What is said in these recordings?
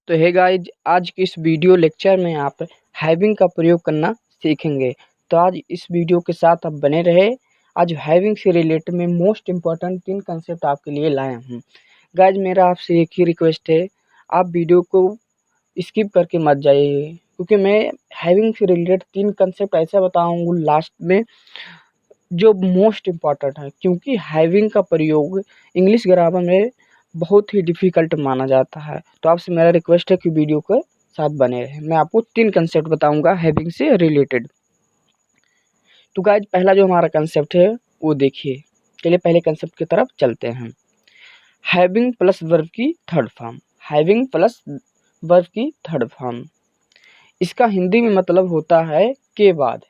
तो hey guys, आज की इस वीडियो लेक्चर में आप हैविंग का प्रयोग करना सीखेंगे। तो आज इस वीडियो के साथ आप बने रहे। आज हैविंग से रिलेटेड में मोस्ट इम्पॉर्टेंट 3 कंसेप्ट आपके लिए लाया हूँ। गाइज, मेरा आपसे एक ही रिक्वेस्ट है, आप वीडियो को स्किप करके मत जाइए, क्योंकि मैं हैविंग से रिलेटेड 3 कंसेप्ट ऐसा बताऊँगा लास्ट में जो मोस्ट इम्पॉर्टेंट है, क्योंकि हैविंग का प्रयोग इंग्लिश ग्रामर में बहुत ही डिफ़िकल्ट माना जाता है। तो आपसे मेरा रिक्वेस्ट है कि वीडियो के साथ बने रहें। मैं आपको 3 कंसेप्ट बताऊंगा हैविंग से रिलेटेड। तो गाइज, पहला जो हमारा कंसेप्ट है वो देखिए। चलिए पहले कंसेप्ट की तरफ चलते हैं। हैविंग प्लस वर्ब की third form. Having plus verb की थर्ड फॉर्म, इसका हिंदी में मतलब होता है के बाद।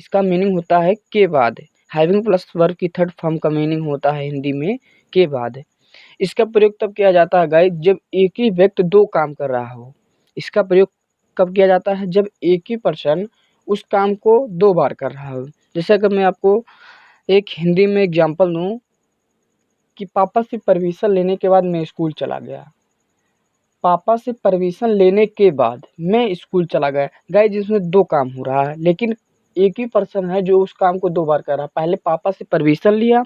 इसका मीनिंग होता है के बाद। हैविंग प्लस वर्ब की थर्ड फॉर्म का मीनिंग होता है हिंदी में के बाद। इसका प्रयोग तब किया जाता है गाइस, जब एक ही व्यक्ति 2 काम कर रहा हो। इसका प्रयोग कब किया जाता है? जब एक ही पर्सन उस काम को 2 बार कर रहा हो। जैसे अगर मैं आपको एक हिंदी में एग्जांपल दूं कि पापा से परमिशन लेने के बाद मैं स्कूल चला गया। पापा से परमिशन लेने के बाद मैं स्कूल चला गया। गाइस, जिसमें 2 काम हो रहा है, लेकिन एक ही पर्सन है जो उस काम को 2 बार कर रहा है। पहले पापा से परमिशन लिया,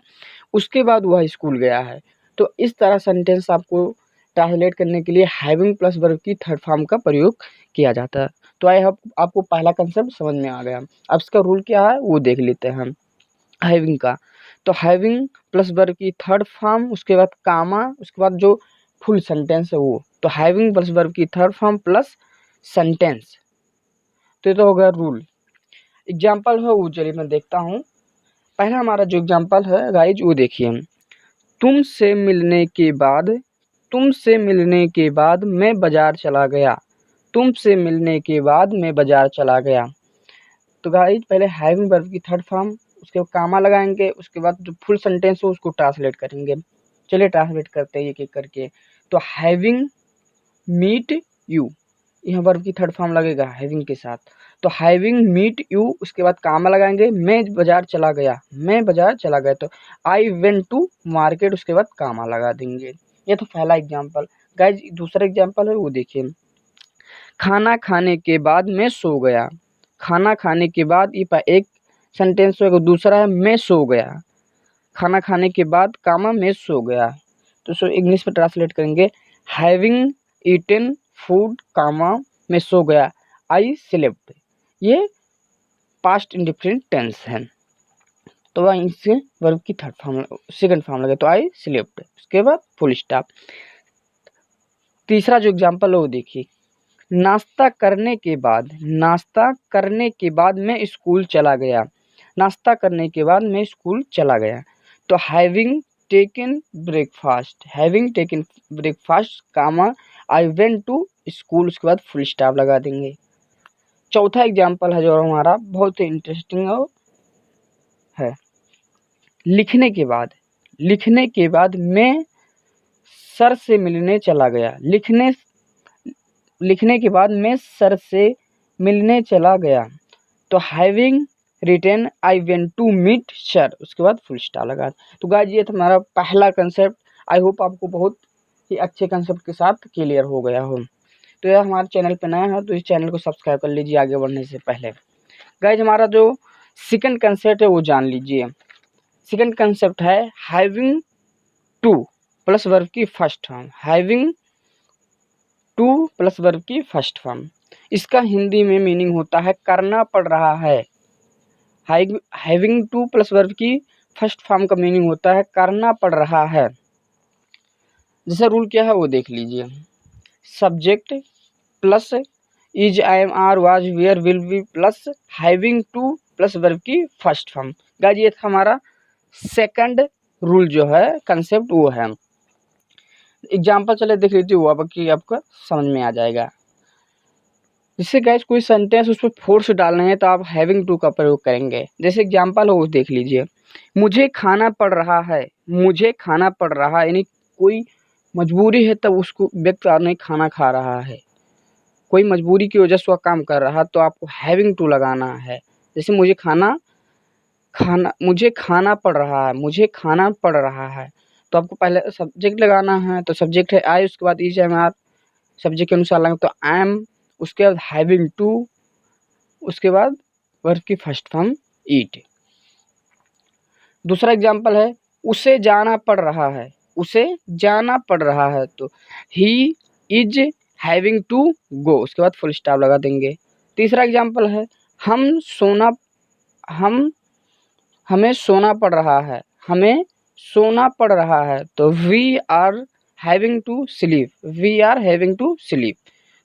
उसके बाद वह स्कूल गया है। तो इस तरह सेंटेंस आपको ट्रांसलेट करने के लिए हैविंग प्लस वर्ब की थर्ड फॉर्म का प्रयोग किया जाता है। तो आई होप आपको पहला कंसेप्ट समझ में आ गया। अब इसका रूल क्या है वो देख लेते हैं हम हैविंग का। तो हैविंग प्लस वर्ब की थर्ड फॉर्म, उसके बाद कामा, उसके बाद जो फुल सेंटेंस है वो। तो हैविंग प्लस वर्ब की थर्ड फॉर्म प्लस सेंटेंस। तो ये तो हो गया रूल। एग्जाम्पल है वो, चलिए मैं देखता हूँ। पहला हमारा जो एग्जाम्पल है गाइज वो देखिए। तुमसे मिलने के बाद मैं बाजार चला गया। तुमसे मिलने के बाद मैं बाजार चला गया। तो गाइज, पहले हैविंग वर्ब की थर्ड फॉर्म, उसके बाद कामा लगाएंगे, उसके बाद जो फुल सेंटेंस हो उसको ट्रांसलेट करेंगे। चलिए ट्रांसलेट करते हैं एक एक करके। तो हैविंग मीट यू, यहाँ वर्ब की थर्ड फॉर्म लगेगा हैविंग के साथ। तो हैविंग मीट यू, उसके बाद कामा लगाएंगे, मैं बाजार चला गया। मैं बाजार चला गया, तो आई वेंट टू मार्केट, उसके बाद कामा लगा देंगे। ये तो पहला एग्जाम्पल। गाइज, दूसरा एग्जाम्पल है वो देखिए। खाना खाने के बाद मैं सो गया। खाना खाने के बाद ये एक सेंटेंस होगा। दूसरा है मैं सो गया। खाना खाने के बाद कामा मैं सो गया। तो सो इंग्लिश में ट्रांसलेट करेंगे हैविंग ईटन फूड कामा मैं सो गया, आई स्लेप्ट। ये पास्ट इंडिफरेंट टेंस है। तो वह इससे वर्ब की थर्ड फॉर्म सेकंड फॉर्म लगे, तो आई स्लेप्ट, उसके बाद फुल स्टॉप। तीसरा जो एग्जांपल है वो देखिए। नाश्ता करने के बाद मैं स्कूल चला गया। नाश्ता करने के बाद मैं स्कूल चला गया। तो having taken breakfast comma I went to school, उसके बाद फुल स्टॉप लगा देंगे। चौथा एग्जाम्पल है जो हमारा बहुत ही इंटरेस्टिंग है। लिखने के बाद मैं सर से मिलने चला गया। लिखने के बाद मैं सर से मिलने चला गया। तो having written I went to meet sir, उसके बाद फुल स्टॉप लगा। तो गाइस, ये था हमारा पहला कंसेप्ट। आई होप आपको बहुत ही अच्छे कंसेप्ट के साथ क्लियर हो गया हो। तो यह हमारे चैनल पे नया है तो इस चैनल को सब्सक्राइब कर लीजिए आगे बढ़ने से पहले। गाइस, हमारा जो सेकंड कंसेप्ट है वो जान लीजिए। सेकंड कंसेप्ट है हैविंग टू प्लस वर्ब की first form. Having to plus verb की फर्स्ट फॉर्म, इसका हिंदी में मीनिंग होता है करना पड़ रहा है। हैविंग टू प्लस वर्ब की फर्स्ट फॉर्म का मीनिंग होता है करना पड़ रहा है। जैसा रूल क्या है वो देख लीजिए। Subject plus is, I am, are, was, were, will be plus having to plus verb की फर्स्ट फॉर्म। गाइस, ये था हमारा सेकंड रूल जो है कंसेप्ट वो है। एग्जाम्पल चले देख लीजिए, वो अब कि आपको समझ में आ जाएगा। जिससे गाइस कोई सेंटेंस उस पर फोर्स डालना है तो आप हैविंग टू का प्रयोग करेंगे। जैसे एग्जाम्पल हो वो देख लीजिए। मुझे खाना पड़ रहा है। मुझे खाना पड़ रहा है यानी कोई मजबूरी है तब उसको व्यक्ति नहीं खाना खा रहा है। कोई मजबूरी की वजह से वह काम कर रहा है तो आपको हैविंग टू लगाना है। जैसे मुझे खाना पड़ रहा है, मुझे खाना पड़ रहा है, तो आपको पहले सब्जेक्ट लगाना है। तो सब्जेक्ट है आई, उसके बाद इज, एम, आर, सब्जेक्ट के अनुसार लगाएंगे तो आई एम, उसके बाद हैविंग टू, उसके बाद वर्ब की फर्स्ट फॉर्म ईट। दूसरा एग्जाम्पल है उसे जाना पड़ रहा है, उसे जाना पड़ रहा है तो he is having to go, उसके बाद फुल स्टॉप लगा देंगे। तीसरा एग्जाम्पल है हमें सोना पड़ रहा है, हमें सोना पड़ रहा है तो we are having to sleep, we are having to sleep.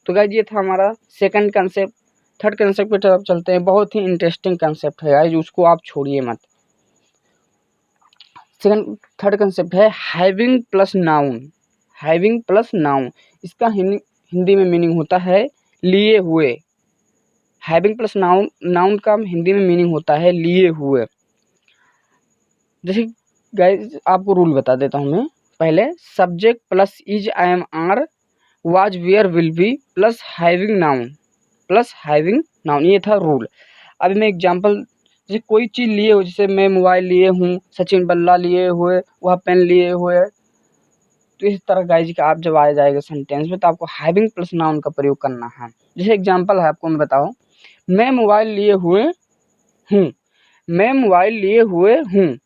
तो गाइज ये था हमारा सेकंड कंसेप्ट। थर्ड कंसेप्ट पे तरफ चलते हैं। बहुत ही इंटरेस्टिंग कंसेप्ट है गाइज, उसको आप छोड़िए मत। थर्ड कंसेप्ट है having plus noun, having plus noun. इसका हिंदी में मीनिंग होता है लिए हुए। हैविंग प्लस नाउन, नाउन का हिंदी में मीनिंग होता है लिए हुए। जैसे गाइस आपको रूल बता देता हूँ मैं। पहले subject plus is, I am, are, was, were, will be plus having noun, plus having noun, ये था रूल। अभी मैं एग्जांपल, जैसे कोई चीज़ लिए हो, जैसे मैं मोबाइल लिए हूँ, सचिन बल्ला लिए हुए, वह पेन लिए हुए, तो इस तरह गाइज का आप जब आ जाएगा सेंटेंस में तो आपको हैविंग प्लस नाउन का प्रयोग करना है। जैसे एग्जांपल है आपको मैं बताऊँ, मैं मोबाइल लिए हुए हूँ, मैं मोबाइल लिए हुए हूँ,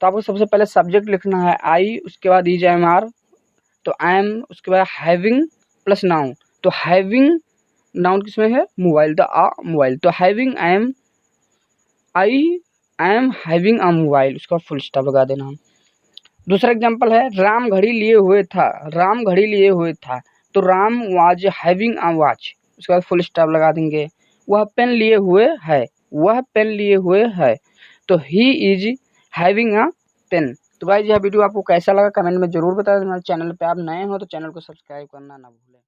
तो आपको सबसे पहले सब्जेक्ट लिखना है आई, उसके बाद इज, आई एम, आर, तो आई एम, उसके बाद हैविंग प्लस नाउन, तो हैविंग नाउन किसमें है, मोबाइल, तो आ मोबाइल, तो having I am having a mobile, उसका फुल स्टॉप लगा देना हम। दूसरा एग्जांपल है राम घड़ी लिए हुए था, राम घड़ी लिए हुए था, तो Ram was having a watch, उसके बाद फुल स्टॉप लगा देंगे। वह पेन लिए हुए है, वह पेन लिए हुए है, तो he is having a pen. तो भाई यह वीडियो आपको कैसा लगा कमेंट में जरूर बताएं। हमारे चैनल पे आप नए हो तो चैनल को सब्सक्राइब करना ना भूलें।